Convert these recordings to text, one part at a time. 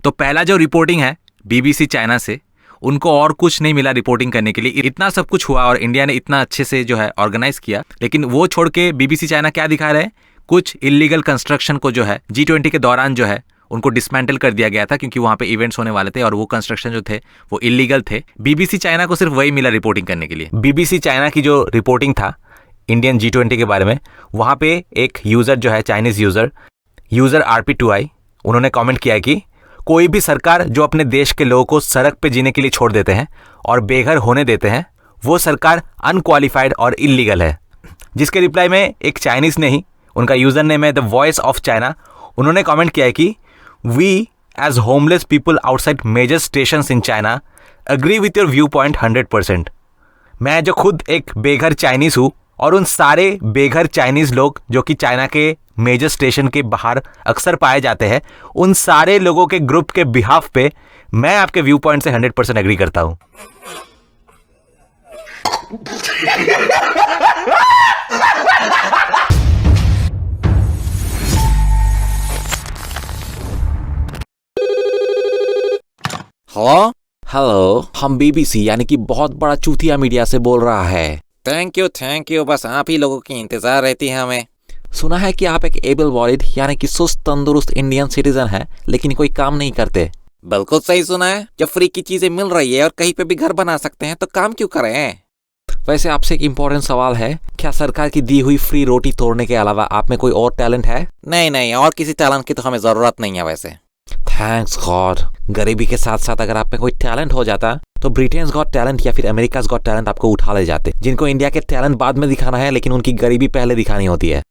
तो पहला जो रिपोर्टिंग है बीबीसी चाइना से, उनको और कुछ नहीं मिला रिपोर्टिंग करने के लिए। इतना सब कुछ हुआ और इंडिया ने इतना अच्छे से जो है ऑर्गेनाइज किया, लेकिन वो छोड़ के बीबीसी चाइना क्या दिखा रहे हैं, कुछ इलीगल कंस्ट्रक्शन को जो है G20 के दौरान जो है उनको डिसमेंटल कर दिया गया था, क्योंकि वहां पे इवेंट्स होने वाले थे और वो कंस्ट्रक्शन जो थे वो इलीगल थे। बीबीसी चाइना को सिर्फ वही मिला रिपोर्टिंग करने के लिए। बीबीसी चाइना की जो रिपोर्टिंग था इंडियन G20 के बारे में, वहां पे एक यूजर जो है चाइनीज यूजर RP2I, उन्होंने कमेंट किया है कि कोई भी सरकार जो अपने देश के लोगों को सड़क पे जीने के लिए छोड़ देते हैं और बेघर होने देते हैं, वो सरकार अनक्वालिफाइड और इलीगल है। जिसके रिप्लाई में एक चाइनीज ने ही, उनका यूजर नेम है द वॉइस ऑफ चाइना, उन्होंने कमेंट किया है कि we as homeless people outside major stations in China agree with your view point 100%। मैं जो खुद एक बेघर चाइनीज हूँ और उन सारे बेघर चाइनीज लोग जो कि चाइना के मेजर स्टेशन के बाहर अक्सर पाए जाते हैं, उन सारे लोगों के ग्रुप के बिहाफ पे मैं आपके व्यू पॉइंट से 100% एग्री करता हूं। हेलो, हम बीबीसी यानी कि बहुत बड़ा चूतिया मीडिया से बोल रहा है। थैंक यू, बस आप ही लोगों की इंतजार रहती है हमें। सुना है कि आप एक एबल बॉडीड यानी कि सुस्त तंदुरुस्त इंडियन सिटीजन है, लेकिन कोई काम नहीं करते। बिल्कुल सही सुना है। जब फ्री की चीजें मिल रही है और कहीं पे भी घर बना सकते हैं तो काम क्यों करें। वैसे आपसे एक इम्पोर्टेंट सवाल है, क्या सरकार की दी हुई फ्री रोटी तोड़ने के अलावा आप में कोई और टैलेंट है? नहीं, और किसी टैलेंट की तो हमें जरूरत नहीं है वैसे। Thanks God. गरीबी के साथ साथ अगर आप में कोई टैलेंट हो जाता तो ब्रिटेन्स गॉट टैलेंट या फिर अमेरिकाज गॉट टैलेंट आपको उठा ले जाते, जिनको इंडिया के टैलेंट बाद में दिखाना है, लेकिन उनकी गरीबी पहले दिखानी होती है।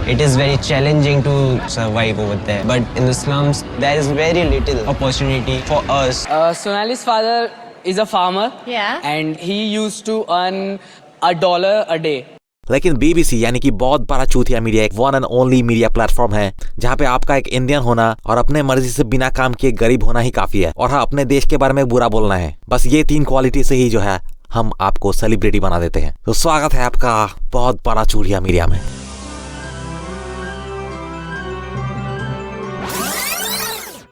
It is very challenging to survive over there, but in the slums there is very little opportunity for us. Sonali's father is a farmer. Yeah. And he used to earn $1 a day. लेकिन BBC यानी कि बहुत बड़ा चूतिया media एक one and only media platform है, जहाँ पे आपका एक इंडियन होना और अपने मर्जी से बिना काम किए गरीब होना ही काफी है, और हाँ, अपने देश के बारे में बुरा बोलना है। बस ये 3 क्वालिटी से ही जो है हम आपको सेलिब्रिटी बना देते हैं। तो स्वागत है आपका बहुत बड़ा चूतिया मीडिया में।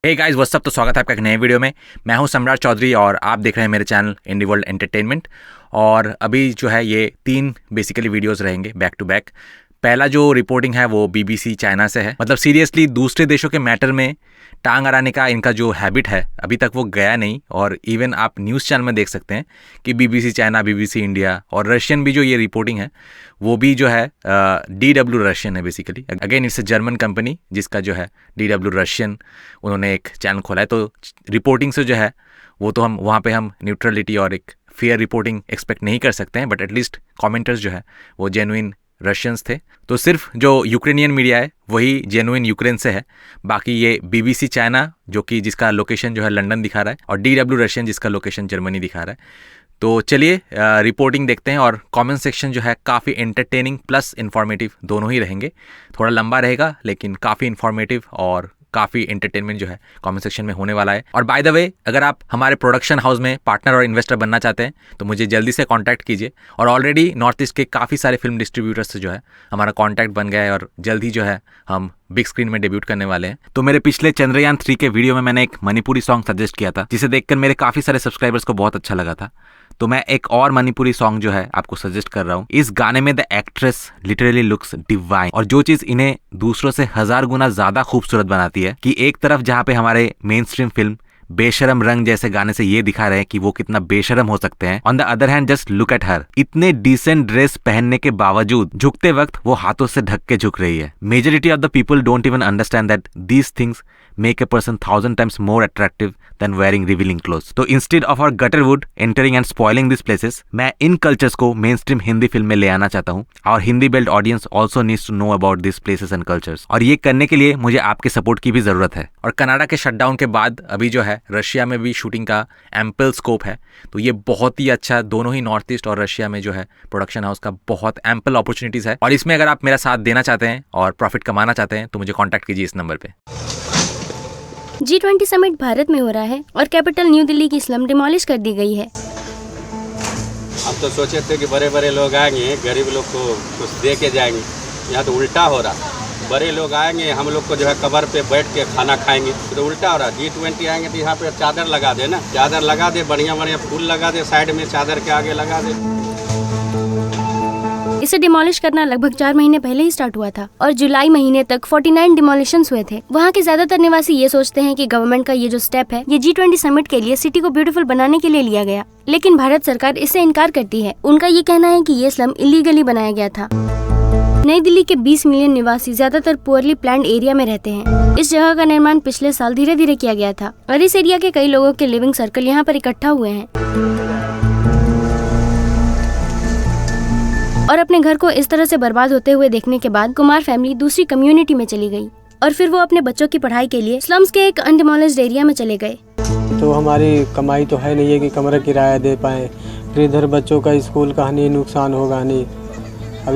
Hey guys, what's up. तो स्वागत है आपका एक नए वीडियो में। मैं हूं सम्राट चौधरी और आप देख रहे हैं मेरे चैनल इंडी वर्ल्ड एंटरटेनमेंट। और अभी जो है ये 3 बेसिकली वीडियोस रहेंगे बैक टू बैक। पहला जो रिपोर्टिंग है वो बीबीसी चाइना से है। मतलब सीरियसली दूसरे देशों के मैटर में टांग अड़ाने का इनका जो हैबिट है अभी तक वो गया नहीं। और इवन आप न्यूज़ चैनल में देख सकते हैं कि बीबीसी चाइना, बीबीसी इंडिया और रशियन भी जो ये रिपोर्टिंग है वो भी जो है DW रशियन है basically. Again it's a German company जिसका जो है DW रशियन उन्होंने एक चैनल खोला है। तो रिपोर्टिंग से जो है वो तो हम वहाँ पे हम न्यूट्रलिटी और एक फेयर रिपोर्टिंग एक्सपेक्ट नहीं कर सकते हैं, बट एटलीस्ट कमेंटर्स जो है वो जेन्युइन रशियंस थे। तो सिर्फ जो यूक्रेनियन मीडिया है वही जेन्युइन यूक्रेन से है। बाकी ये बीबीसी चाइना जो कि जिसका लोकेशन जो है लंदन दिखा रहा है, और DW रशियन जिसका लोकेशन जर्मनी दिखा रहा है। तो चलिए रिपोर्टिंग देखते हैं। और कमेंट सेक्शन जो है काफ़ी एंटरटेनिंग प्लस इन्फॉर्मेटिव दोनों ही रहेंगे। थोड़ा लंबा रहेगा लेकिन काफ़ी इन्फॉर्मेटिव और काफ़ी एंटरटेनमेंट जो है कमेंट सेक्शन में होने वाला है। और बाय द वे, अगर आप हमारे प्रोडक्शन हाउस में पार्टनर और इन्वेस्टर बनना चाहते हैं तो मुझे जल्दी से कांटेक्ट कीजिए। और ऑलरेडी नॉर्थ ईस्ट के काफ़ी सारे फिल्म डिस्ट्रीब्यूटर्स से जो है हमारा कांटेक्ट बन गया है और जल्द ही जो है हम बिग स्क्रीन में डेब्यूट करने वाले हैं। तो मेरे पिछले चंद्रयान 3 के वीडियो में मैंने एक मणिपुरी सॉन्ग सजेस्ट किया था, जिसे देखकर मेरे काफ़ी सारे सब्सक्राइबर्स को बहुत अच्छा लगा था। तो मैं एक और मणिपुरी सॉन्ग जो है आपको सजेस्ट कर रहा हूँ। इस गाने में the actress literally looks divine, और जो चीज इन्हें दूसरों से 1000 गुना ज्यादा खूबसूरत बनाती है कि एक तरफ जहाँ पे हमारे मेन स्ट्रीम फिल्म बेशरम रंग जैसे गाने से ये दिखा रहे हैं कि वो कितना बेशरम हो सकते हैं, on the other hand just look at her, इतने डिसेंट ड्रेस पहनने के बावजूद झुकते वक्त वो हाथों से ढक के झुक रही है। Majority of the people don't even understand that these things make a person 1000 times more attractive than wearing revealing clothes. तो instead of our gutterwood entering and spoiling these places, मैं इन cultures को mainstream हिंदी फिल्म में ले आना चाहता हूँ। और Hindi belt audience also needs to know about these places and cultures. और ये करने के लिए मुझे आपके सपोर्ट की भी जरूरत है। और कनाडा के शटडाउन के बाद अभी जो है रशिया में भी शूटिंग का एम्पल स्कोप है। तो ये बहुत ही अच्छा, दोनों ही नॉर्थ ईस्ट और रशिया में जो है प्रोडक्शन हाउस का बहुत एम्पल अपॉर्चुनिटीज है। और इसमें अगर आप मेरा साथ देना चाहते हैं और प्रॉफिट कमाना चाहते हैं तो मुझे कॉन्टैक्ट कीजिए इस नंबर पे। G20 समिट भारत में हो रहा है और कैपिटल न्यू दिल्ली की स्लम डिमोलिश कर दी गई है। हम तो सोचे थे कि बड़े बड़े लोग आएंगे, गरीब लोग को कुछ दे के जाएंगे, यहाँ तो उल्टा हो रहा। बड़े लोग आएंगे, हम लोग को जो है कबर पे बैठ के खाना खाएंगे। तो उल्टा हो रहा, G20 आएंगे तो यहाँ पे चादर लगा दे ना, चादर लगा दे, बढ़िया बढ़िया फूल लगा दे, साइड में चादर के आगे लगा दे। इसे डिमोलिश करना लगभग 4 महीने पहले ही स्टार्ट हुआ था और जुलाई महीने तक 49 डिमोलिशंस हुए थे। वहाँ के ज्यादातर निवासी ये सोचते हैं कि गवर्नमेंट का ये जो स्टेप है ये G20 समिट के लिए सिटी को ब्यूटीफुल बनाने के लिए लिया गया, लेकिन भारत सरकार इससे इनकार करती है। उनका ये कहना है कि ये स्लम इलीगली बनाया गया था। नई दिल्ली के 20 मिलियन निवासी ज्यादातर पुअरली प्लान्ड एरिया में रहते हैं। इस जगह का निर्माण पिछले साल धीरे धीरे किया गया था और इस एरिया के कई लोगों के लिविंग सर्कल यहाँ पर इकट्ठा हुए हैं और अपने घर को इस तरह से बर्बाद होते हुए देखने के बाद कुमार फैमिली दूसरी कम्युनिटी में चली गई और फिर वो अपने बच्चों की पढ़ाई के लिए स्लम्स के एक अनडिमोलिश्ड एरिया में चले गए। तो हमारी कमाई तो है नहीं है कि कमरा किराया दे पाए, फिर इधर बच्चों का स्कूल का नहीं, नुकसान होगा नहीं। अब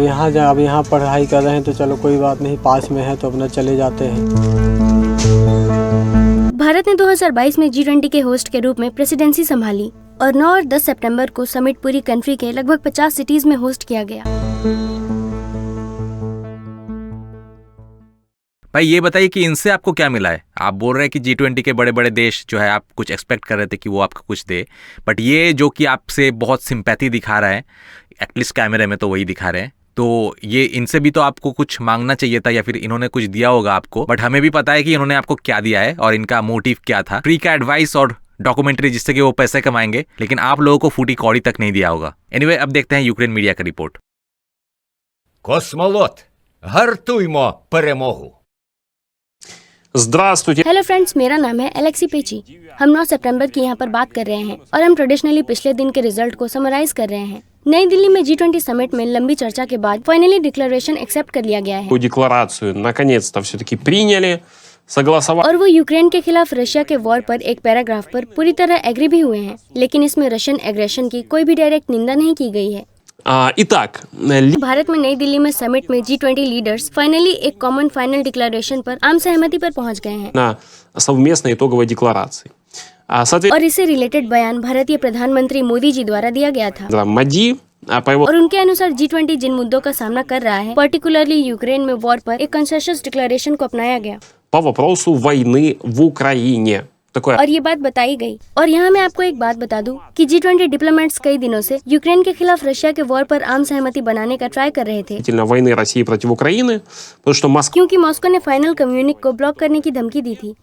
यहाँ पढ़ाई कर रहे हैं तो चलो कोई बात नहीं, पास में है तो अपना चले जाते हैं। भारत ने 2022 में G20 के होस्ट के रूप में प्रेसिडेंसी संभाली और 9 और 10 सितंबर को समिट पूरी कंट्री के लगभग 50 सिटीज में होस्ट किया गया। भाई ये बताइए कि इनसे आपको क्या मिला है? आप बोल रहे हैं कि G20 के बड़े बड़े देश जो है आप कुछ एक्सपेक्ट कर रहे थे कि वो आपको कुछ दे, बट ये जो कि आपसे बहुत सिंपैथी दिखा रहा है, एटलीस्ट कैमरे में तो वही दिखा रहे हैं, तो ये इनसे भी तो आपको कुछ मांगना चाहिए था या फिर इन्होंने कुछ दिया होगा आपको। बट हमें भी पता है कि इन्होंने आपको क्या दिया है और इनका मोटिव क्या था। फ्री का एडवाइस और डॉक्यूमेंट्री जिससे कि वो पैसे कमाएंगे, लेकिन आप लोगों को फूटी कौड़ी तक नहीं दिया होगा। एनीवे, अब देखते हैं यूक्रेन मीडिया का रिपोर्ट। Космолот, гартуймо перемогу. Здравствуйте. हेलो फ्रेंड्स, मेरा नाम है एलेक्सी पेची। हम 9 सितंबर की यहाँ पर बात कर रहे हैं और हम ट्रेडिशनली पिछले दिन के रिजल्ट को समराइज कर रहे हैं। नई दिल्ली में G20 समिट में लंबी चर्चा के बाद फाइनली डिक्लेरेशन एक्सेप्ट कर लिया गया है। Декларацию наконец-то все-таки приняли, согласовали. और वो यूक्रेन के खिलाफ रशिया के वॉर पर एक पैराग्राफ पर पूरी तरह एग्री भी हुए हैं, लेकिन इसमें रशियन एग्रेशन की कोई भी डायरेक्ट निंदा नहीं की गई है। Итак, भारत में नई दिल्ली में समिट में G20 लीडर्स फाइनली एक कॉमन फाइनल डिक्लेरेशन पर आम सहमति पर पहुंच गए हैं на совместной итоговой декларации. और इससे रिलेटेड बयान भारतीय प्रधानमंत्री मोदी जी द्वारा दिया गया था। Мади, по его और उनके अनुसार G20 जिन मुद्दों का सामना कर रहा है, पर्टिकुलरली यूक्रेन में वॉर पर एक कंसेंसस डिक्लेरेशन को अपनाया गया по вопросу войны в Украине. Такое. और ये बात बताई गई। और यहाँ मैं आपको एक बात बता दूं कि G20 डिप्लोमेट्स कई दिनों से यूक्रेन के खिलाफ रशिया के वॉर पर आम सहमति बनाने का ट्राई कर रहे थे, Войны России против Украины, потому что Москва क्योंकि मॉस्को ने फाइनल कम्युनिक को ब्लॉक करने की धमकी दी थी।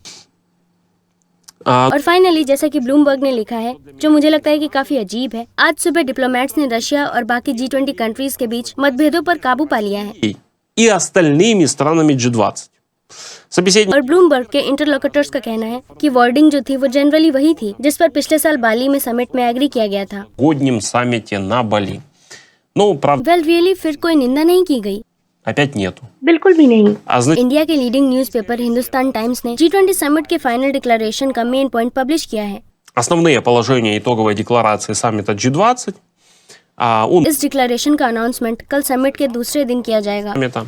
और फाइनली, जैसा कि ब्लूमबर्ग ने लिखा है, जो मुझे लगता है कि काफी अजीब है, आज सुबह डिप्लोमेट्स ने रशिया और बाकी G20 कंट्रीज के बीच मतभेदों पर काबू पा लिया है। и остальными странами G20. Собеседник और ब्लूमबर्ग के इंटरलोकेटर्स का कहना है कि वर्डिंग जो थी वो जनरली वही थी जिस पर पिछले साल बाली में समिट में एग्री किया गया था। годнем саммите на Бали. Ну, правда, वेल रियली फिर कोई निंदा नहीं की गई, опять नету. बिल्कुल भी नहीं। значит, इंडिया के लीडिंग न्यूज़पेपर हिंदुस्तान टाइम्स ने G20 समिट के फाइनल डिक्लेरेशन का मेन पॉइंट पब्लिश किया है। основные положения итоговой декларации саммита G20. इस डिक्लेरेशन का अनाउंसमेंट कल समिट के दूसरे दिन किया जाएगा Саммита.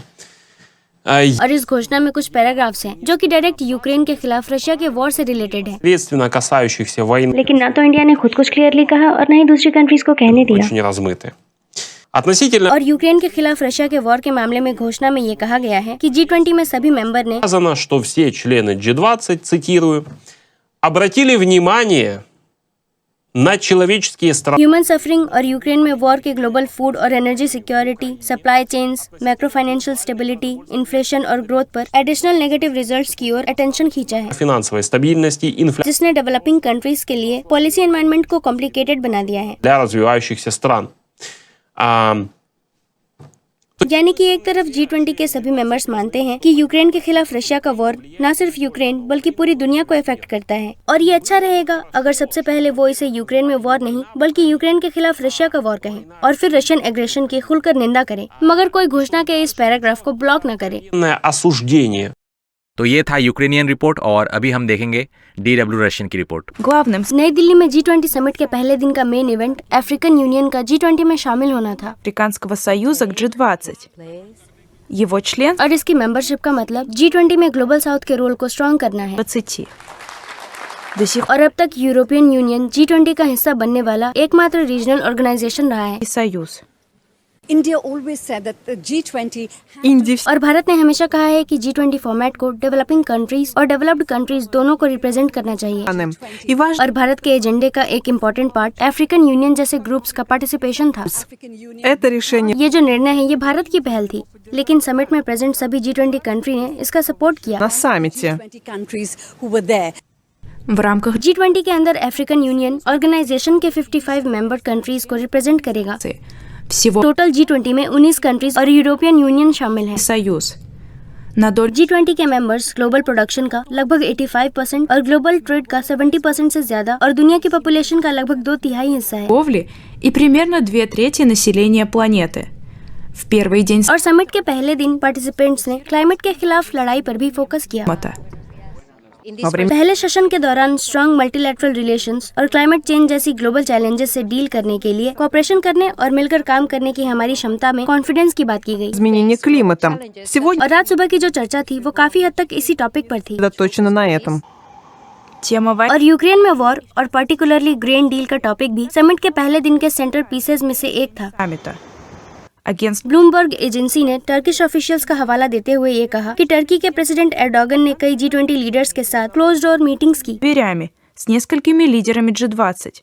और इस घोषणा में कुछ पैराग्राफ्स हैं जो कि डायरेक्ट यूक्रेन के खिलाफ रशिया के वॉर से रिलेटेड है, Ответственно कасающихся वойны लेकिन ना तो इंडिया ने खुद कुछ क्लियरली कहा और न ही दूसरी कंट्रीज को कहने दिया। очень размыты. Относительно और यूक्रेन के खिलाफ रशिया के वॉर के मामले में घोषणा में ये कहा गया है कि G20 में सभी मेंबर ने сказано, что все члены G20, цитирую, обратили внимание на человеческие страны. ह्यूमन सफरिंग और यूक्रेन में वॉर के ग्लोबल फूड और energy security, supply chains, macro financial stability, inflation और ग्रोथ पर एडिशनल नेगेटिव रिजल्ट्स की ओर अटेंशन खींचा है, Финансовой стабильности, инфляции जिसने डेवलपिंग कंट्रीज के लिए पॉलिसी एनवायरनमेंट को कॉम्प्लिकेटेड बना दिया है। для развивающихся стран. यानी कि एक तरफ G20 के सभी मेंबर्स मानते हैं कि यूक्रेन के खिलाफ रशिया का वॉर न सिर्फ यूक्रेन बल्कि पूरी दुनिया को इफेक्ट करता है और ये अच्छा रहेगा अगर सबसे पहले वो इसे यूक्रेन में वॉर नहीं बल्कि यूक्रेन के खिलाफ रशिया का वॉर कहें और फिर रशियन एग्रेशन की खुलकर निंदा करे, मगर कोई घोषणा के इस पैराग्राफ को ब्लॉक न करे। осуждение. तो ये था यूक्रेनियन रिपोर्ट और अभी हम देखेंगे DW रशियन की रिपोर्ट। नई दिल्ली में G20 समिट के पहले दिन का मेन इवेंट अफ्रीकन यूनियन का G20 में शामिल होना था। Африканского союза к G20. Его член और इसकी मेंबरशिप का मतलब G20 में ग्लोबल साउथ के रोल को स्ट्रॉन्ग करना है। 20. До сих और अब तक यूरोपियन यूनियन G20 का हिस्सा बनने वाला एकमात्र रीजनल ऑर्गेनाइजेशन रहा है। пор союз. India always said that the G20 और भारत ने हमेशा कहा है कि G20 फॉर्मेट को डेवलपिंग कंट्रीज और डेवलप्ड कंट्रीज दोनों को रिप्रेजेंट करना चाहिए। और भारत के एजेंडे का एक इम्पोर्टेंट पार्ट अफ्रीकन यूनियन जैसे ग्रुप्स का पार्टिसिपेशन था। ये जो निर्णय है ये भारत की पहल थी, लेकिन समिट में प्रेजेंट सभी G20 कंट्री ने इसका सपोर्ट किया। В рамках G20 के अंदर अफ्रीकन यूनियन ऑर्गेनाइजेशन के 55 मेंबर कंट्रीज को रिप्रेजेंट करेगा। всего टोटल G20 में 19 कंट्रीज और यूरोपियन यूनियन शामिल हैं। Союз на долю G20 के मेंबर्स ग्लोबल प्रोडक्शन का लगभग 85% और ग्लोबल ट्रेड का 70% से ज्यादा और दुनिया की पॉपुलेशन का लगभग 2/3 हिस्सा है। торговли и примерно 2/3 населения планеты. В первый день और समिट के पहले दिन पार्टिसिपेंट्स ने क्लाइमेट के खिलाफ लड़ाई पर भी फोकस किया। саммита во время पहले सेशन के दौरान स्ट्रॉन्ग मल्टीलैटरल रिलेशंस और क्लाइमेट चेंज जैसी ग्लोबल चैलेंजेस से डील करने के लिए कोऑपरेशन करने और मिलकर काम करने की हमारी क्षमता में कॉन्फिडेंस की बात की गई। изменения климата. Сегодня और आज सुबह की जो चर्चा थी वो काफी हद तक इसी टॉपिक पर थी। точно на этом. Тема और यूक्रेन में वॉर और पर्टिकुलरली ग्रेन डील का टॉपिक भी समिट के पहले दिन के सेंटर पीसेस में से एक था। саммита. Агентство ब्लूमबर्ग एजेंसी ने टर्किश ऑफिशियल्स का हवाला देते हुए ये कहा कि टर्की के प्रेसिडेंट एर्डोगन ने कई G20 लीडर्स के साथ क्लोज डोर मीटिंग्स की। дверями с несколькими лидерами G20.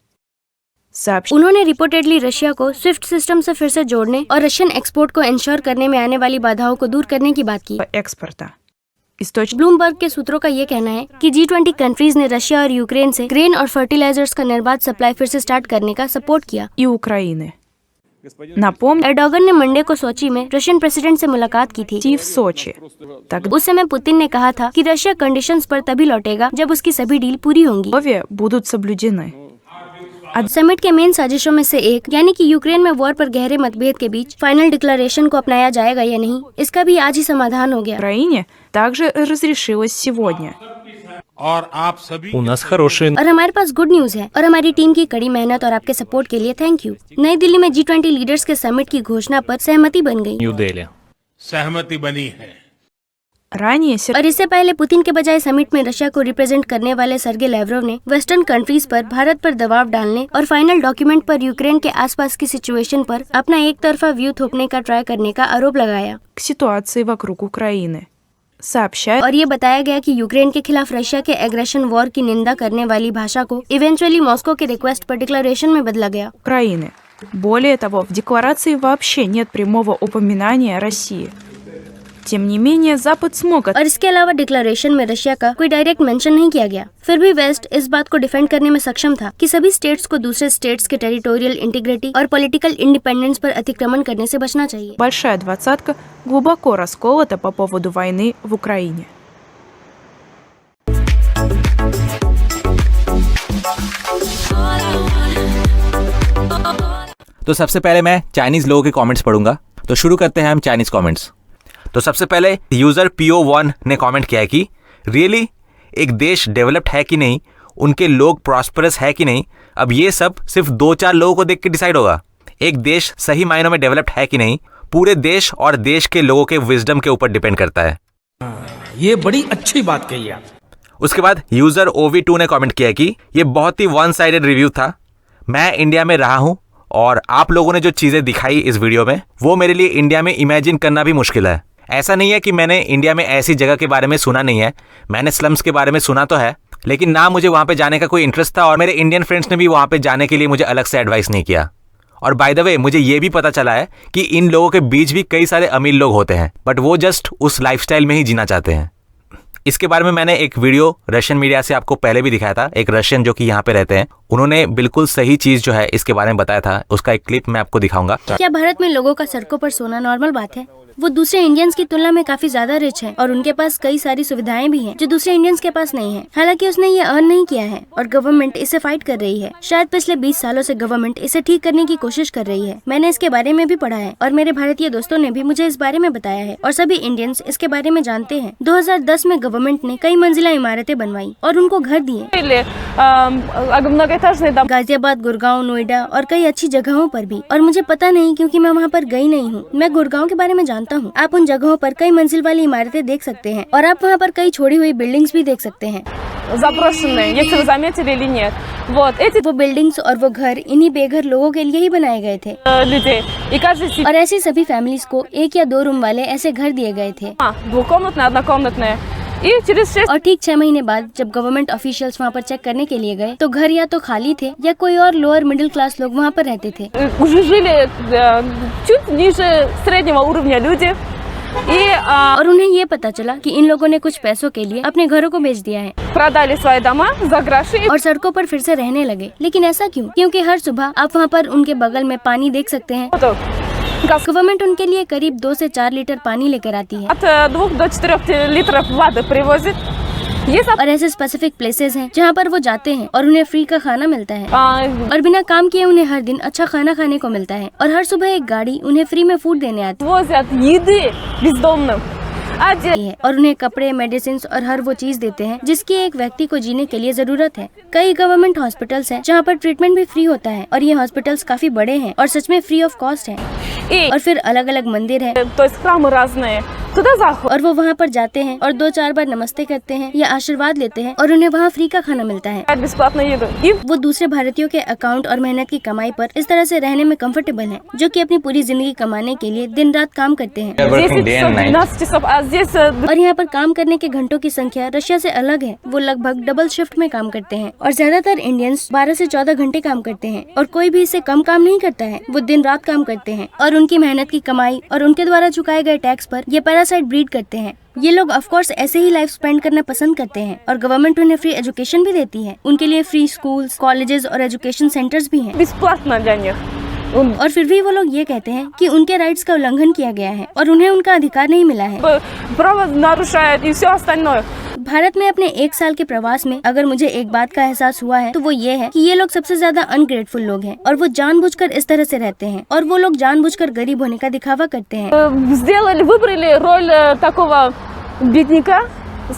Сообщ उन्होंने रिपोर्टेडली रशिया को स्विफ्ट सिस्टम से फिर से जोड़ने और रशियन एक्सपोर्ट को इंश्योर करने में आने वाली बाधाओं को दूर करने की बात की। экспорта. Источник ब्लूमबर्ग के सूत्रों का ये कहना है कि G20 कंट्रीज ने रशिया और यूक्रेन से ग्रेन और फर्टिलाइजर्स का निर्बाध सप्लाई फिर से स्टार्ट करने का सपोर्ट किया। и Украины. Напомню, एर्डोगन ने मंडे को सोची में रशियन प्रेसिडेंट से मुलाकात की थी। в Сочи. Тогда उस समय पुतिन ने कहा था कि रशिया कंडीशंस पर तभी लौटेगा जब उसकी सभी डील पूरी होंगी। условия будут соблюдены. समिट के मेन साजिशों में से एक यानी कि यूक्रेन में वॉर पर गहरे मतभेद के बीच फाइनल डिक्लेरेशन को अपनाया जाएगा या नहीं, इसका भी आज ही समाधान हो गया। Украине также разрешилось сегодня. और आप सभी У нас хорошие और हमारे पास गुड न्यूज है और हमारी टीम की कड़ी मेहनत और आपके सपोर्ट के लिए थैंक यू। नई दिल्ली में G20 लीडर्स के समिट की घोषणा पर सहमति बन गई Нью-Дели. सहमति बनी है। Ранее और इससे पहले पुतिन के बजाय समिट में रशिया को रिप्रेजेंट करने वाले सर्गे लैवरोव ने वेस्टर्न कंट्रीज पर भारत पर दबाव डालने और फाइनल डॉक्यूमेंट पर यूक्रेन के आसपास की सिचुएशन पर अपना एक तरफा व्यू थोपने का ट्राई करने का आरोप लगाया। к ситуации вокруг Украины. Сообщает और ये बताया गया कि यूक्रेन के खिलाफ रशिया के एग्रेशन वॉर की निंदा करने वाली भाषा को इवेंचुअली मॉस्को के रिक्वेस्ट पर डिक्लेरेशन में बदला गया। Украины. Более того, в декларации вообще нет прямого упоминания России. Тем не менее, Запад смог और इसके अलावा डिक्लेरेशन में रशिया का कोई डायरेक्ट मेंशन नहीं किया गया। फिर भी वेस्ट इस बात को डिफेंड करने में सक्षम था कि सभी स्टेट्स को दूसरे स्टेट्स के टेरिटोरियल इंटीग्रिटी और पॉलिटिकल इंडिपेंडेंस पर अतिक्रमण करने से बचना चाहिए। Большая двадцатка глубоко расколота по поводу войны в Украине. तो सबसे पहले मैं चाइनीज लोगों के कमेंट्स पढ़ूंगा। तो शुरू करते हैं हम चाइनीज कमेंट्स। तो सबसे पहले यूजर PO1 ने कमेंट किया है कि रियली एक देश डेवलप्ड है कि नहीं, उनके लोग प्रॉस्परस है कि नहीं, अब ये सब सिर्फ 2-4 लोगों को देख के डिसाइड होगा। एक देश सही मायनों में डेवलप्ड है कि नहीं पूरे देश और देश के लोगों के विजडम के ऊपर डिपेंड करता है। ये बड़ी अच्छी बात कही आप। उसके बाद यूजर OV2 ने कमेंट किया कि ये बहुत ही वन साइडेड रिव्यू था। मैं इंडिया में रहा हूं और आप लोगों ने जो चीजें दिखाई इस वीडियो में वो मेरे लिए इंडिया में इमेजिन करना भी मुश्किल है। ऐसा नहीं है कि मैंने इंडिया में ऐसी जगह के बारे में सुना नहीं है, मैंने स्लम्स के बारे में सुना तो है, लेकिन ना मुझे वहाँ पे जाने का कोई इंटरेस्ट था और मेरे इंडियन फ्रेंड्स ने भी वहाँ पे जाने के लिए मुझे अलग से एडवाइस नहीं किया। और बाय द वे मुझे ये भी पता चला है कि इन लोगों के बीच भी कई सारे अमीर लोग होते हैं, बट वो जस्ट उस लाइफस्टाइल में ही जीना चाहते हैं। इसके बारे में मैंने एक वीडियो रशियन मीडिया से आपको पहले भी दिखाया था। एक रशियन जो कि यहाँ पे रहते हैं, उन्होंने बिल्कुल सही चीज जो है इसके बारे में बताया था। उसका एक क्लिप मैं आपको दिखाऊंगा। क्या भारत में लोगों का सड़कों पर सोना नॉर्मल बात है? वो दूसरे इंडियंस की तुलना में काफी ज्यादा रिच है और उनके पास कई सारी सुविधाएं भी हैं जो दूसरे इंडियंस के पास नहीं है। हालांकि उसने ये अर्न नहीं किया है और गवर्नमेंट इसे फाइट कर रही है। शायद पिछले 20 सालों से गवर्नमेंट इसे ठीक करने की कोशिश कर रही है। मैंने इसके बारे में भी पढ़ा है और मेरे भारतीय दोस्तों ने भी मुझे इस बारे में बताया है और सभी इंडियंस इसके बारे में जानते हैं। 2010 में गवर्नमेंट ने कई मंजिला इमारतें बनवाई और उनको घर दिए। गाजियाबाद, गुड़गांव, नोएडा और कई अच्छी जगहों पर भी। और मुझे पता नहीं क्योंकि मैं वहाँ पर गई नहीं हूँ। मैं गुड़गांव के बारे में जानता हूँ। आप उन जगहों पर कई मंजिल वाली इमारतें देख सकते हैं और आप वहाँ पर कई छोड़ी हुई बिल्डिंग्स भी देख सकते हैं। заброшенные, если вы заметили или нет. Вот эти वो बिल्डिंग्स और वो घर इन्हीं बेघर लोगों के लिए ही बनाए गए थे людей. И каждый और ऐसी सभी फैमिलीज को 1 या 2 रूम वाले ऐसे घर दिए गए थे। двухкомнатная, однокомнатная. И через 6 और ठीक 6 महीने बाद जब गवर्नमेंट ऑफिशियल्स वहाँ पर चेक करने के लिए गए तो घर या तो खाली थे या कोई और लोअर मिडिल क्लास लोग वहाँ पर रहते थे। уже жили чуть ниже среднего уровня люди. और उन्हें ये पता चला कि इन लोगों ने कुछ पैसों के लिए अपने घरों को बेच दिया है, продали свои дома за гроши. और सड़कों पर फिर से रहने लगे। लेकिन ऐसा क्यों? क्योंकि हर सुबह आप वहाँ पर उनके बगल में पानी देख सकते हैं। गवर्नमेंट उनके लिए करीब 2 से 4 लीटर पानी लेकर आती है। От 2 до 4 литров воды привозит. ये सब और ऐसे स्पेसिफिक प्लेसेस हैं जहाँ पर वो जाते हैं और उन्हें फ्री का खाना मिलता है और बिना काम किए उन्हें हर दिन अच्छा खाना खाने को मिलता है और हर सुबह एक गाड़ी उन्हें फ्री में फूड देने आती возят еды бездомным. है और उन्हें कपड़े, मेडिसिन और हर वो चीज देते हैं जिसकी एक व्यक्ति को जीने के लिए जरूरत है। कई गवर्नमेंट हॉस्पिटल्स हैं जहाँ पर ट्रीटमेंट भी फ्री होता है और ये हॉस्पिटल्स काफी बड़े हैं और सच में फ्री ऑफ कॉस्ट है। और फिर अलग अलग मंदिर है То есть храмы разные. Туда заходят. और वो वहाँ पर जाते हैं और 2-4 बार नमस्ते करते हैं या आशीर्वाद लेते हैं और उन्हें वहाँ फ्री का खाना मिलता है। Бесплатно еду. И वो दूसरे भारतीयों के अकाउंट और मेहनत की कमाई पर इस तरह से रहने में कंफर्टेबल हैं, जो कि अपनी पूरी जिंदगी कमाने के लिए दिन रात काम करते हैं। 10 часов, 12 часов, а здесь और यहाँ पर काम करने के घंटों की संख्या रशिया से अलग है। वो लगभग डबल शिफ्ट में काम करते हैं और ज्यादातर इंडियंस 12 से 14 घंटे काम करते हैं और कोई भी इससे कम काम नहीं करता है। वो दिन रात काम करते हैं और उनकी मेहनत की कमाई और उनके द्वारा चुकाए गए टैक्स पर ये पैरासाइट ब्रीड करते हैं। ये लोग ऑफ कोर्स ऐसे ही लाइफ स्पेंड करना पसंद करते हैं और गवर्नमेंट उन्हें फ्री एजुकेशन भी देती है। उनके लिए फ्री स्कूल्स, कॉलेजेस और एजुकेशन सेंटर्स भी हैं। бесплатно для них. और फिर भी वो लोग ये कहते हैं कि उनके राइट्स का उल्लंघन किया गया है और उन्हें उनका अधिकार नहीं मिला है। Право нарушают и все остальное. भारत में अपने 1 साल के प्रवास में अगर मुझे एक बात का एहसास हुआ है तो वो ये है कि ये लोग सबसे ज्यादा अनग्रेटफुल लोग हैं और वो जानबूझकर इस तरह से रहते हैं और वो लोग जानबूझकर गरीब होने का दिखावा करते हैं। Выбрали роль такого бедняка,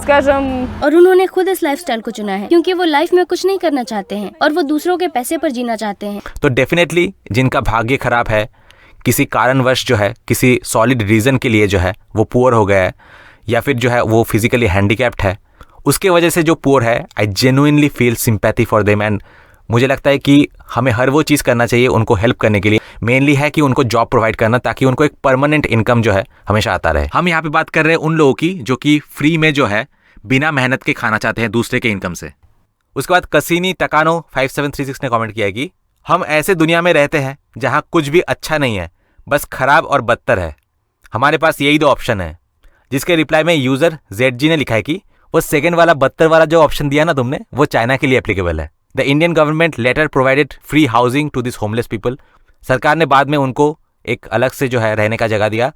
скажем. और उन्होंने खुद इस लाइफस्टाइल को चुना है क्योंकि वो लाइफ में कुछ नहीं करना चाहते हैं और वो दूसरों के पैसे पर जीना चाहते हैं। तो डेफिनेटली जिनका भाग्य खराब है, किसी कारणवश जो है, किसी सॉलिड रीज़न के लिए जो है वो पुअर हो गया है या फिर जो है वो फिजिकली हैंडीकैप्ड है, उसके वजह से जो पुअर है, I genuinely feel sympathy for them. And मुझे लगता है कि हमें हर वो चीज़ करना चाहिए उनको हेल्प करने के लिए। मेनली है कि उनको जॉब प्रोवाइड करना ताकि उनको एक परमानेंट इनकम जो है हमेशा आता रहे। हम यहाँ पे बात कर रहे हैं उन लोगों की जो कि फ्री में जो है बिना मेहनत के खाना चाहते हैं दूसरे के इनकम से। उसके बाद कसीनी टकानो 5736 ने कमेंट किया कि हम ऐसे दुनिया में रहते हैं जहाँ कुछ भी अच्छा नहीं है, बस खराब और बदतर है। हमारे पास यही 2 ऑप्शन है। जिसके रिप्लाई में यूजर ZG ने लिखा है कि वो सेकंड वाला बदतर वाला जो ऑप्शन दिया ना तुमने, वो चाइना के लिए एप्लीकेबल है। The Indian government later provided free housing to this homeless people. सरकार ने बाद में उनको एक अलग से जो है रहने का जगह दिया।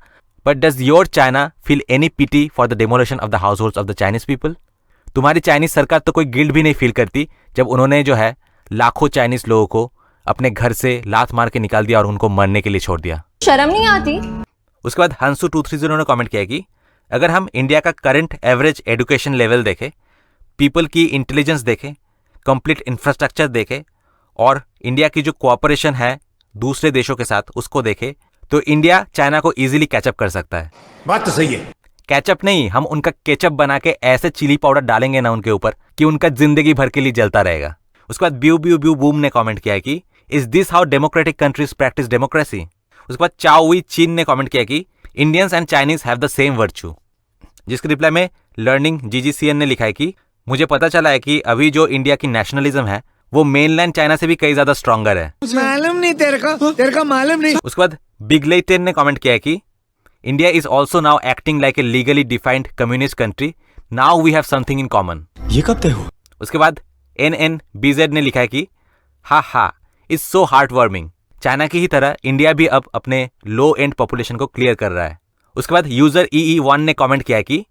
But does your China feel any pity for the demolition of the households of the Chinese people? तुम्हारी चाइनीज सरकार तो कोई गिल्ट भी नहीं फील करती जब उन्होंने जो है लाखों चाइनीज लोगों को अपने घर से लात मार के निकाल दिया और उनको मरने के लिए छोड़ दिया। शर्म नहीं आती? उसके बाद हंसू 230 ने कमेंट किया कि अगर हम इंडिया का करंट एवरेज एजुकेशन लेवल देखें, पीपल की इंटेलिजेंस देखें, कंप्लीट इंफ्रास्ट्रक्चर देखें और इंडिया की जो कोऑपरेशन है दूसरे देशों के साथ उसको देखें, तो इंडिया चाइना को इजीली कैचअप कर सकता है। बात तो सही है। कैचअप नहीं, हम उनका केचप बना के ऐसे चिली पाउडर डालेंगे ना उनके ऊपर कि उनका जिंदगी भर के लिए जलता रहेगा। उसके बाद ब्यू ब्यू ब्यू बूम ने कमेंट किया कि is this how democratic countries practice democracy? उसके बाद चाओवी चीन ने कमेंट किया कि Indians and Chinese have the same virtue. जिसके रिप्लाई में लर्निंग GGCN ने लिखा है कि मुझे पता चला है कि अभी जो इंडिया की नेशनलिज्म है वो मेनलैंड चाइना से भी कई ज्यादा स्ट्रॉन्गर है। मालूम नहीं तेरे को मालूम नहीं। उसके बाद बिगलेटेन ने कमेंट किया है कि India is also now acting like a legally defined communist country. Now we have something in common. ये कब तय हुआ? उसके बाद NNBZ ने लिखा है कि हा is so heart warming. China की ही तरह इंडिया भी अब अपने लो एंड पॉपुलेशन को क्लियर कर रहा है। उसके बाद यूजर EE1 ने कमेंट किया कि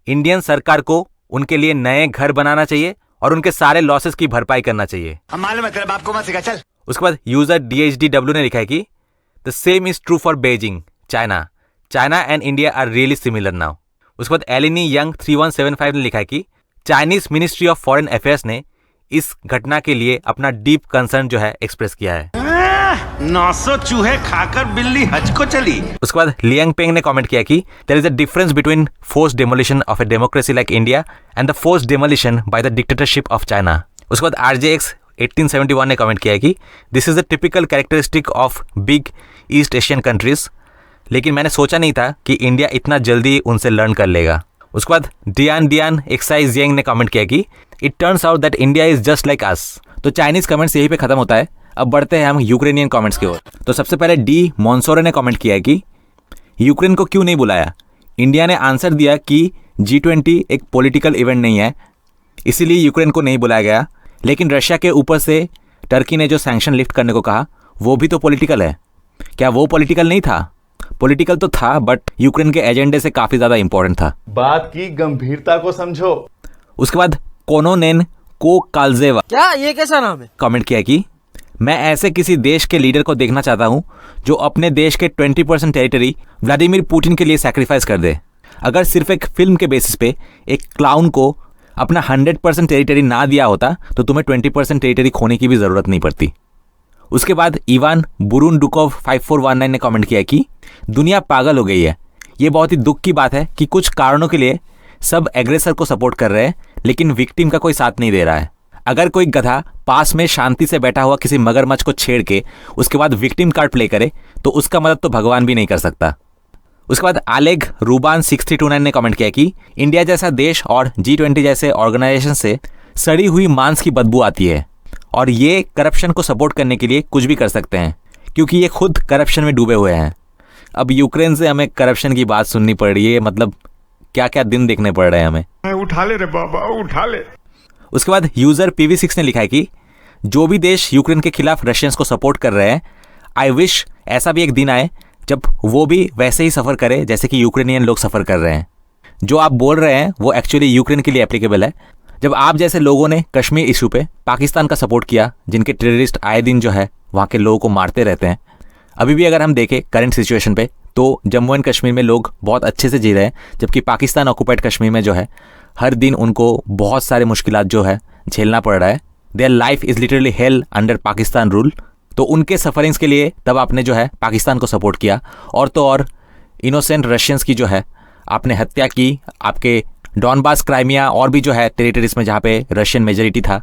इंडियन सरकार को उनके लिए नए घर बनाना चाहिए और उनके सारे लॉसेस की भरपाई करना चाहिए। मालूम है तेरे बाप को मत सिखा, चल। उसके बाद यूजर DHDW ने लिखा है कि the same is true for Beijing China and India are really similar now. उसके बाद एलिनी यंग 3175 ने लिखा है कि Chinese ministry of foreign affairs ने इस घटना के लिए अपना डीप कंसर्न जो है एक्सप्रेस किया है। 900 चूहे खाकर बिल्ली हज को चली। उसके बाद लियांग पेंग ने कमेंट किया कि there is a difference between forced demolition of a democracy like India and the forced demolition by the dictatorship of China. उसके बाद RJX 1871 ने कमेंट किया कि this is the typical characteristic of big East Asian countries, लेकिन मैंने सोचा नहीं था कि इंडिया इतना जल्दी उनसे लर्न कर लेगा। उसके बाद डियान एक्साइज येंग ने कमेंट किया कि it turns out that India is just like us. तो चाइनीज कमेंट्स यहीं पे खत्म होता है। अब बढ़ते हैं हम यूक्रेनियन कमेंट्स की ओर। तो सबसे पहले डी मॉन्सोरे ने कमेंट किया है कि यूक्रेन को क्यों नहीं बुलाया। इंडिया ने आंसर दिया कि G20 एक पॉलिटिकल इवेंट नहीं है, इसीलिए यूक्रेन को नहीं बुलाया गया। लेकिन रशिया के ऊपर से टर्की ने जो सैंक्शन लिफ्ट करने को कहा वो भी तो पॉलिटिकल है। क्या वो पॉलिटिकल नहीं था? पॉलिटिकल तो था, बट यूक्रेन के एजेंडे से काफी ज्यादा इंपॉर्टेंट था। बात की गंभीरता को समझो। उसके बाद कोनोनेन को काल्जेवा, क्या ये कैसा नाम है, कमेंट किया कि मैं ऐसे किसी देश के लीडर को देखना चाहता हूं जो अपने देश के 20% टेरिटरी व्लादिमीर पुतिन के लिए सैक्रिफाइस कर दे। अगर सिर्फ एक फिल्म के बेसिस पे एक क्लाउन को अपना 100% टेरिटरी ना दिया होता तो तुम्हें 20% टेरिटरी खोने की भी जरूरत नहीं पड़ती। उसके बाद इवान बुरुंडुकोव 5419 ने कमेंट किया कि दुनिया पागल हो गई है। ये बहुत ही दुख की बात है कि कुछ कारणों के लिए सब एग्रेसर को सपोर्ट कर रहे हैं, लेकिन विक्टिम का कोई साथ नहीं दे रहा है। अगर कोई गधा पास में शांति से बैठा हुआ किसी मगरमच्छ को छेड़ के उसके बाद विक्टिम कार्ड प्ले करे तो उसका मदद तो भगवान भी नहीं कर सकता। उसके बाद आलेग रूबान 6329 ने कमेंट किया कि इंडिया जैसा देश और G20 जैसे ऑर्गेनाइजेशन से सड़ी हुई मांस की बदबू आती है और ये करप्शन को सपोर्ट करने के लिए कुछ भी कर सकते हैं क्योंकि ये खुद करप्शन में डूबे हुए हैं। अब यूक्रेन से हमें करप्शन की बात सुननी पड़ रही है, मतलब क्या क्या दिन देखने पड़ रहे हैं हमें। उठा ले रे बाबा, उठा ले। उसके बाद यूजर PV6 ने लिखा है कि जो भी देश यूक्रेन के खिलाफ रशियंस को सपोर्ट कर रहे हैं, आई विश ऐसा भी एक दिन आए जब वो भी वैसे ही सफ़र करे जैसे कि यूक्रेनियन लोग सफ़र कर रहे हैं। जो आप बोल रहे हैं वो एक्चुअली यूक्रेन के लिए एप्लीकेबल है। जब आप जैसे लोगों ने कश्मीर इशू पे पाकिस्तान का सपोर्ट किया, जिनके टेररिस्ट आए दिन जो है वहाँ के लोगों को मारते रहते हैं। अभी भी अगर हम देखें करंट सिचुएशन पे तो जम्मू एंड कश्मीर में लोग बहुत अच्छे से जी रहे हैं, जबकि पाकिस्तान ऑक्यूपाइड कश्मीर में जो है हर दिन उनको बहुत सारे मुश्किलात जो है झेलना पड़ रहा है। Their life is literally hello under Pakistan rule. तो उनके सफरिंग्स के लिए तब आपने जो है पाकिस्तान को सपोर्ट किया, और तो और इनोसेंट रशियंस की जो है आपने हत्या की। आपके डॉनबास, क्राइमिया और भी जो है टेरिटरीज में जहाँ पे रशियन मेजॉरिटी था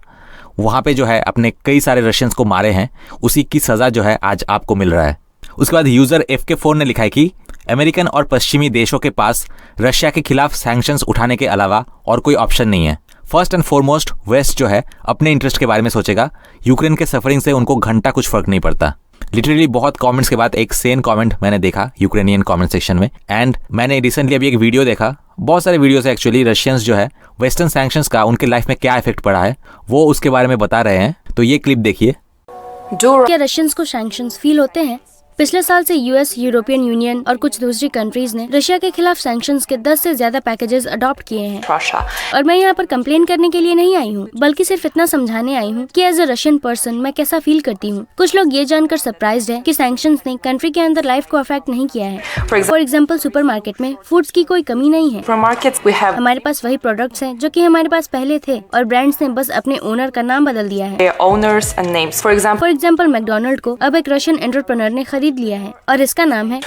वहाँ पे जो है अपने कई सारे रशियंस को मारे हैं। उसी की सज़ा जो है आज आपको मिल रहा है। उसके बाद यूज़र FK4 ने लिखा है कि अमेरिकन और पश्चिमी देशों के पास रशिया के खिलाफ सैंक्शंस उठाने के अलावा और कोई ऑप्शन नहीं है। फर्स्ट एंड फॉरमोस्ट वेस्ट जो है अपने इंटरेस्ट के बारे में सोचेगा। यूक्रेन के सफरिंग से उनको घंटा कुछ फर्क नहीं पड़ता। लिटरली बहुत कमेंट्स के बाद एक सेन कमेंट मैंने देखा यूक्रेनियन कमेंट सेक्शन में, एंड मैंने रिसेंटली अभी एक वीडियो देखा, बहुत सारे वीडियोस है एक्चुअली, रशियंस जो है वेस्टर्न सैंक्शंस का उनके लाइफ में क्या इफेक्ट पड़ा है वो उसके बारे में बता रहे हैं। तो ये क्लिप देखिए। क्या रशियंस को सैंक्शंस फील होते हैं? पिछले साल से यूएस, यूरोपियन यूनियन और कुछ दूसरी कंट्रीज ने रशिया के खिलाफ सैंक्शंस के 10 से ज्यादा पैकेजेस अडॉप्ट किए हैं। और मैं यहाँ पर कंप्लेन करने के लिए नहीं आई हूँ, बल्कि सिर्फ इतना समझाने आई हूँ कि एज अ रशियन पर्सन मैं कैसा फील करती हूँ। कुछ लोग ये जानकर सरप्राइज्ड है कि सैंक्शंस ने कंट्री के अंदर लाइफ को अफेक्ट नहीं किया है। फॉर एग्जाम्पल सुपरमार्केट में फूड्स की कोई कमी नहीं है। हमारे पास वही प्रोडक्ट्स हैं जो कि हमारे पास पहले थे, और ब्रांड्स ने बस अपने ओनर का नाम बदल दिया है। फॉर एग्जाम्पल मैकडोनल्ड को अब एक रशियन एंटरप्रेन्योर ने खरीद लिया है और इसका नाम है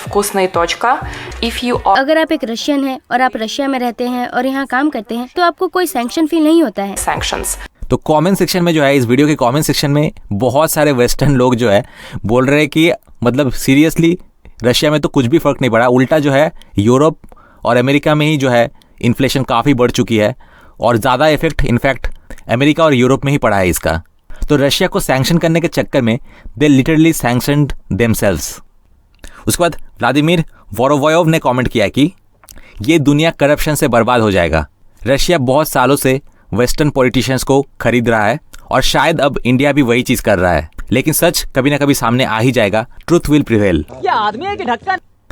अगर आप एक रशियन हैं और आप रशिया में रहते हैं और यहाँ काम करते हैं तो आपको कोई सैंक्शन फील नहीं होता है। तो कमेंट सेक्शन में जो है, इस वीडियो के कमेंट सेक्शन में बहुत सारे वेस्टर्न लोग जो है बोल रहे हैं कि मतलब सीरियसली रशिया में तो कुछ भी फर्क नहीं पड़ा, उल्टा जो है यूरोप और अमेरिका में ही जो है इन्फ्लेशन काफ़ी बढ़ चुकी है और ज़्यादा इफेक्ट इनफैक्ट अमेरिका और यूरोप में ही पड़ा है इसका। तो रशिया को सैंक्शन करने के चक्कर में दे लिटरली सैंक्शनड देमसेल्व्स। उसके बाद व्लादिमीर वोरोवोयव ने कमेंट किया कि ये दुनिया करप्शन से बर्बाद हो जाएगा। रशिया बहुत सालों से वेस्टर्न पॉलिटिशियंस को खरीद रहा है और शायद अब इंडिया भी वही चीज़ कर रहा है, लेकिन सच कभी ना कभी सामने आ ही जाएगा। Truth will prevail.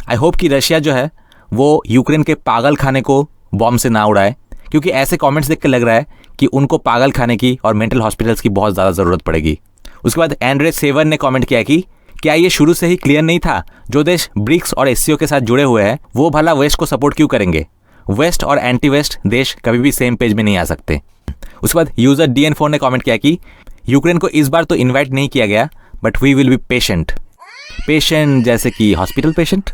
I hope कि रशिया जो है वो यूक्रेन के पागल खाने को बॉम्ब से ना उड़ाए, क्योंकि ऐसे कमेंट्स देख के लग रहा है कि उनको पागल खाने की और मेंटल हॉस्पिटल्स की बहुत ज़्यादा ज़रूरत पड़ेगी। उसके बाद एंड्रे सेवन ने कमेंट किया कि क्या ये शुरू से ही क्लियर नहीं था? जो देश ब्रिक्स और SCO के साथ जुड़े हुए हैं वो भला वेस्ट को सपोर्ट क्यों करेंगे? वेस्ट और एंटी वेस्ट देश कभी भी सेम पेज में नहीं आ सकते। उसके बाद यूजर DN4 ने कमेंट किया कि यूक्रेन को इस बार तो इन्वाइट नहीं किया गया, but we will be patient. Patient जैसे कि हॉस्पिटल पेशेंट।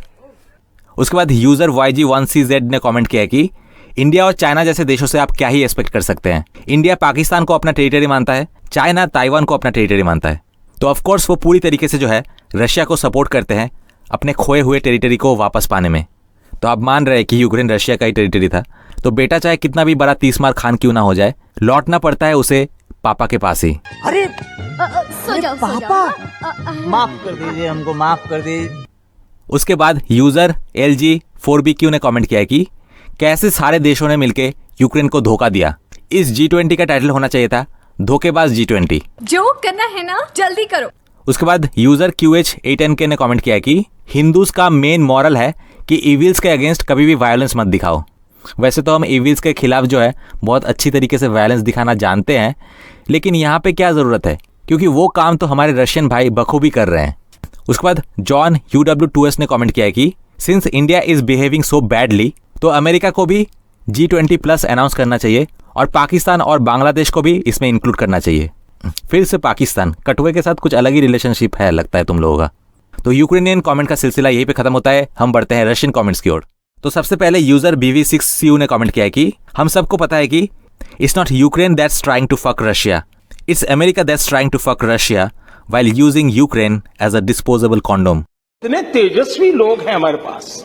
उसके बाद यूज़र YG1CZ ने कमेंट किया कि इंडिया और चाइना जैसे देशों से आप क्या ही एक्सपेक्ट कर सकते हैं। इंडिया पाकिस्तान को अपना टेरिटरी मानता है, चाइना ताइवान को अपना टेरिटरी मानता है, तो ऑफकोर्स वो पूरी तरीके से जो है रशिया को सपोर्ट करते हैं अपने खोए हुए टेरिटरी को वापस पाने में। तो आप मान रहे हैं कि यूक्रेन रशिया का ही टेरिटरी था, तो बेटा चाहे कितना भी बड़ा 30 मार खान क्यों ना हो जाए, लौटना पड़ता है उसे पापा के पास ही। अरे पापा माफ कर दीजिए, हमको माफ कर दीजिए। उसके बाद यूजर LG4BQ ने कमेंट किया कि कैसे सारे देशों ने मिलकर यूक्रेन को धोखा दिया। इस G20 का टाइटल होना चाहिए था धोखेबाज G20। जो करना है ना जल्दी करो। उसके बाद यूजर QH8NK ने कमेंट किया कि हिंदूज का मेन मॉरल है कि इविल्स के अगेंस्ट कभी भी वायलेंस मत दिखाओ। वैसे तो हम इविल्स के खिलाफ जो है बहुत अच्छी तरीके से वायलेंस दिखाना जानते हैं, लेकिन यहाँ पे क्या ज़रूरत है, क्योंकि वो काम तो हमारे रशियन भाई बखूबी कर रहे हैं। उसके बाद जॉन UW2S ने कमेंट किया कि since India is behaving so badly, तो अमेरिका को भी G20+ अनाउंस करना चाहिए और पाकिस्तान और बांग्लादेश को भी इसमें इंक्लूड करना चाहिए। फिर से पाकिस्तान, कटुए के साथ कुछ अलग ही रिलेशनशिप है लगता है तुम लोगों का। तो यूक्रेनियन कमेंट का सिलसिला यहीं पे खत्म होता है, हम बढ़ते हैं रशियन कमेंट्स की ओर। तो सबसे पहले यूजर BV6CU ने कमेंट किया कि हम सबको पता है कि it's not Ukraine that's trying to fuck Russia, it's America that's trying to fuck Russia while using Ukraine as a disposable condom. कितने तेजस्वी लोग हैं हमारे पास,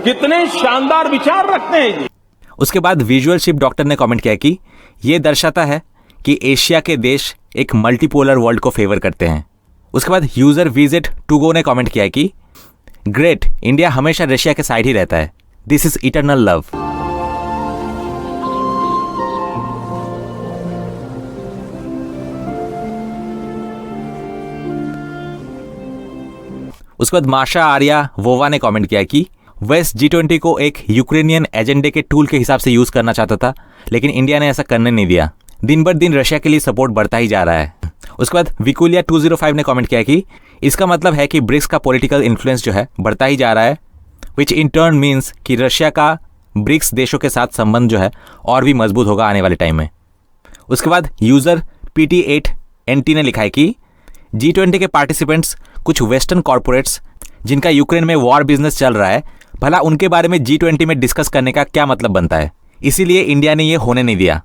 कितने शानदार विचार रखते हैं जी। उसके बाद विजुअल शिप डॉक्टर ने कमेंट किया कि यह दर्शाता है कि एशिया के देश एक मल्टीपोलर वर्ल्ड को फेवर करते हैं। उसके बाद यूजर VZ2Go ने कमेंट किया कि ग्रेट, इंडिया हमेशा रशिया के साइड ही रहता है, दिस इज इटर्नल लव। उसके बाद माशा आर्या वोवा ने कमेंट किया कि वेस्ट G20 को एक यूक्रेनियन एजेंडे के टूल के हिसाब से यूज करना चाहता था, लेकिन इंडिया ने ऐसा करने नहीं दिया। दिन बर दिन रशिया के लिए सपोर्ट बढ़ता ही जा रहा है। उसके बाद विकुलिया 205 ने कमेंट किया कि इसका मतलब है कि ब्रिक्स का पॉलिटिकल इन्फ्लुएंस जो है बढ़ता ही जा रहा है, विच इन टर्न मीन्स कि रशिया का ब्रिक्स देशों के साथ संबंध जो है और भी मजबूत होगा आने वाले टाइम में। उसके बाद यूजर PT8NT ने लिखा है कि G20 के पार्टिसिपेंट्स कुछ वेस्टर्न कॉर्पोरेट्स जिनका यूक्रेन में वॉर बिजनेस चल रहा है, भला उनके बारे में G20 में डिस्कस करने का क्या मतलब बनता है, इसीलिए इंडिया ने ये होने नहीं दिया।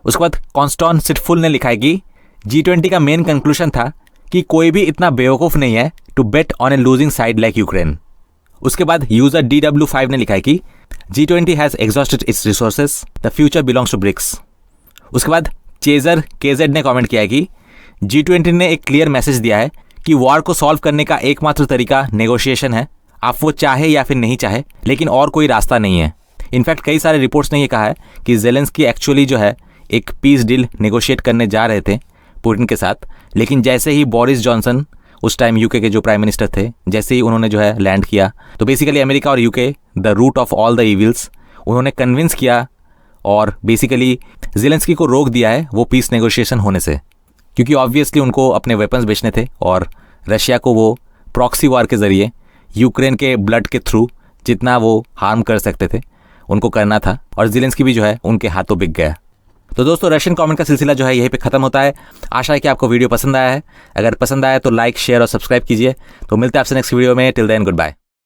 उसके बाद कॉन्स्टॉन सिटफुल ने लिखा है कि G20 का मेन कंक्लूजन था कि कोई भी इतना बेवकूफ़ नहीं है to bet on a losing side like Ukraine. उसके बाद यूजर DW5 ने लिखा है कि G20 has exhausted its resources, the future belongs to BRICS. उसके बाद चेजर KZ ने कमेंट किया है कि G20 ने एक क्लियर मैसेज दिया है कि वॉर को सॉल्व करने का एकमात्र तरीका नेगोशिएशन है, आप वो चाहे या फिर नहीं चाहे, लेकिन और कोई रास्ता नहीं है। इनफैक्ट कई सारे रिपोर्ट्स ने ये कहा है कि जेलेंस्की एक्चुअली जो है एक पीस डील नेगोशिएट करने जा रहे थे पुतिन के साथ, लेकिन जैसे ही बोरिस जॉनसन उस टाइम यूके के जो प्राइम मिनिस्टर थे, जैसे ही उन्होंने जो है लैंड किया, तो बेसिकली अमेरिका और UK the root of all the evils, उन्होंने कन्विंस किया और बेसिकली जेलेंस्की को रोक दिया है वो पीस नेगोशिएशन होने से, क्योंकि ऑब्वियसली उनको अपने वेपन्स बेचने थे और रशिया को वो प्रॉक्सी वॉर के ज़रिए यूक्रेन के ब्लड के थ्रू जितना वो हार्म कर सकते थे उनको करना था, और जेलेंस्की भी जो है उनके हाथों बिक गया। तो दोस्तों रशियन कमेंट का सिलसिला जो है यहीं पे ख़त्म होता है। आशा है कि आपको वीडियो पसंद आया है। अगर पसंद आया तो लाइक, शेयर और सब्सक्राइब कीजिए। तो मिलते हैं आपसे नेक्स्ट वीडियो में। Till then good bye.